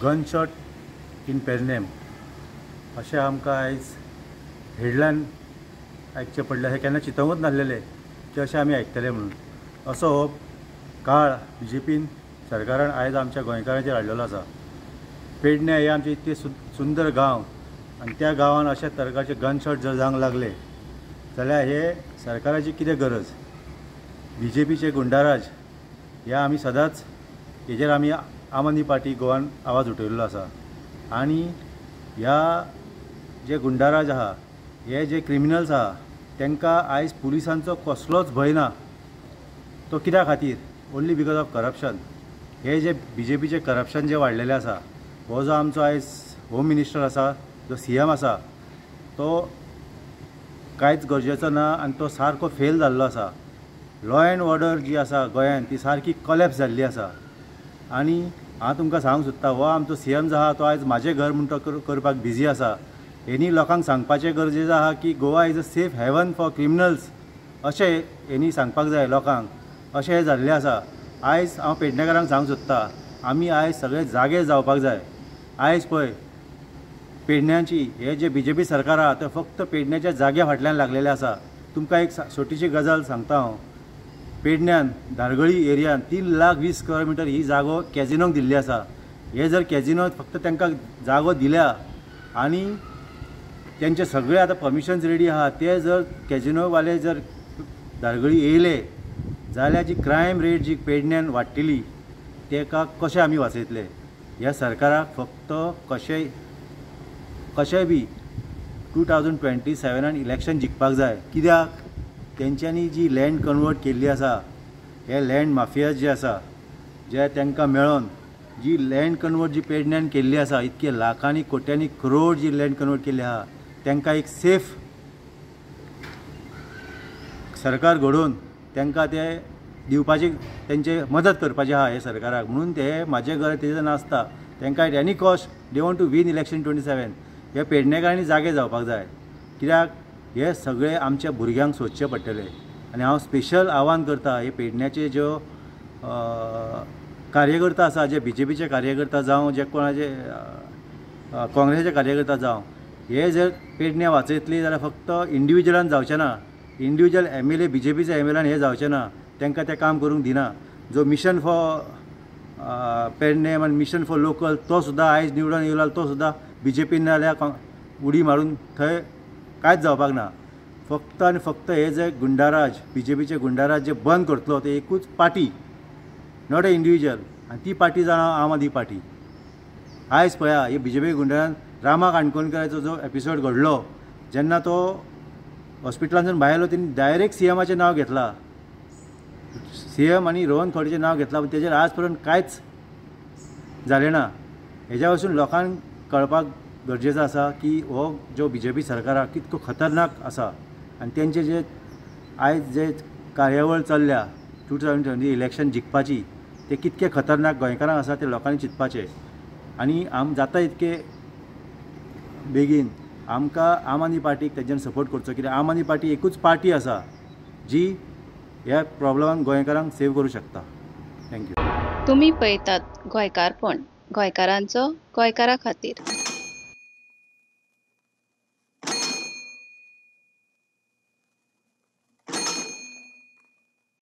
Gun shot in Pernem अशें आमकां आयज हेडलायन आयकचें पडलें। हे केन्ना चिंतूंकच नासलेलें की अशें आमी आयकतले म्हणून। असो हो काळ बीजेपीन सरकारान आयज आमच्या गोंयकारांचेर हाडलेलो आसा। पेडणे हे आमचे इतके सुंदर गांव आनी त्या गांवांत अशा तरेचे गन शॉट जर जावंक लागले जाल्यार हे सरकाराची कितें गरज। बीजेपीचे गुंडाराज हे आमी सदांच हेजेर आमी आम आदमी पार्टी गोवान आवाज उठयल्लो आसा। आनी ह्या जे गुंडाराज आहा हे जे क्रिमिनल्स आहा तांकां आयज पुलिसांचो कसलोच भंय ना। तो कित्या खातीर? Only because of corruption. हे जे बीजेपीचे करप्शन जे वाडलेले आसा, हो जो आमचो आयज होम मिनिस्टर आसा, जो CM आसा, तो कांयच गरजेचो ना आनी तो सारको फेल जाल्लो आसा। लॉ एंड ऑर्डर जी आसा गोंयांत ती सारकी कॉलॅप्स जाल्ली आसा। आनी हांव तुमकां सांगूंक सोदतां, हो आमचो CM जो आहा तो आयज म्हाजें घर म्हूण तो करपाक बिजी आसा। हेनी लोकांक सांगपाचें गरजेचें आहा की Goa is a safe haven for criminals अशें हेनी सांगपाक जाय लोकांक। अशें हे जाल्लें आसा। आयज हांव पेडणेकारांक सांगूंक सोदतां, आमी आयज सगळे जागे जावपाक जाय। आयज पळय पेडण्यांची हे जे बीजेपी सरकार आहा ते फक्त पेडण्याच्या जाग्या फाटल्यान लागलेले आसा। तुमकां एक छोटीशी गजाल सांगता हांव। पेडण्यान धारगळी एरियान 3,20,000 स्क्वेअर मिटर ही जागो कॅजिनोक दिल्ली आसा। हे जर कॅजिनो फक्त तांकां जागो दिल्या आनी तेंचे सगळे आतां परमिशन्स रेडी आहा, ते जर कॅजिनोवाले जर धारगळी येयले जाल्यार जी क्रायम रेट जी पेडण्यान वाडटली तेका कशें आमी वाचयतले। ह्या सरकाराक फक्त कशेंय बी 2027 इलेक्शन जिखपाक जाय। कित्याक? तेंच्यांनी जी लँड कन्वर्ट केल्ली आसा, हे लँड माफियाज जे आसा, जे तांकां मेळोन जी लँड कन्वर्ट जी पेडण्यान केल्ली आसा, इतके लाखांनी कोट्यांनी करोड जी लँड कन्वर्ट केल्ली आहा, तांकां एक सेफ सरकार घडोवन तांकां ते दिवपाची तेंचे मदत करपाची आहा हे सरकाराक। म्हणून ते म्हाजें घर तेजें नासता। तांकां at any cost they want to win election 27। हे पेडणेकारांनी जागे जावपाक जाय। कित्याक? हे सगळे आमच्या भुरग्यांक सोदचें पडटले। आनी हांव स्पेशल आव्हान करता हे पेडण्याचे ज्यो कार्यकर्ता आसा, जे बीजेपीचे कार्यकर्ता जावं, जे कोणाचे काँग्रेसीचे कार्यकर्ता जावं, हे जर पेडण्या वाचयतली जाल्यार फक्त इंडिविज्युअलान जावचें ना। इंडिविज्युअल MLA बीजेपीचे MLAन हे जावचें ना, तांकां ते काम करूंक दिना। जो मिशन फॉर पेडणेम आनी मिशन फॉर लोकल तो सुद्दां आयज निवडून येयला, तो सुद्दां बीजेपीन नाल्यार उडी मारून थंय कांयच जावपाक ना। फक्त आनी फक्त हे जे गुंडाराज बीजेपीचे गुंडाराज जे बंद करतलो ते एकूच पार्टी, नॉट अ इंडिविज्युअल, आनी ती पार्टी जाणा आम आदमी पार्टी। आयज पळया हे बीजेपी गुंडारान रामा काणकोणकराचो जो एपिसोड घडलो, जेन्ना तो हॉस्पिटलांतून भायर येयलो तेणी डायरेक्ट CMचें नांव घेतलां, CM आनी रोहन खंवटेचें नांव घेतलां, पूण तेजेर आज पर्यंत कांयच जालें ना। हेज्या वचून लोकांक कळपाक गरजेचो आसा की हो जो बीजेपी सरकार कितको खतरनाक आसा। आनी तेंचे जे आयज जे कार्यावळ चल्ल्या 2020 इलेक्शन जिखपाची, ते कितके खतरनाक गोंयकारांक आसा ते लोकांनी चिंतपाचें। आनी जाता इतके बेगीन आमकां आम आदमी पार्टीक तेजेर सपोर्ट करचो। कित्याक आम आदमी पार्टी एकूच पार्टी आसा जी ह्या प्रॉब्लमान गोंयकारांक सेव करूं शकता। थँक्यू। तुम्ही पळयतात गोंयकारपण, गोंयकारांचो गोंयकारा खातीर।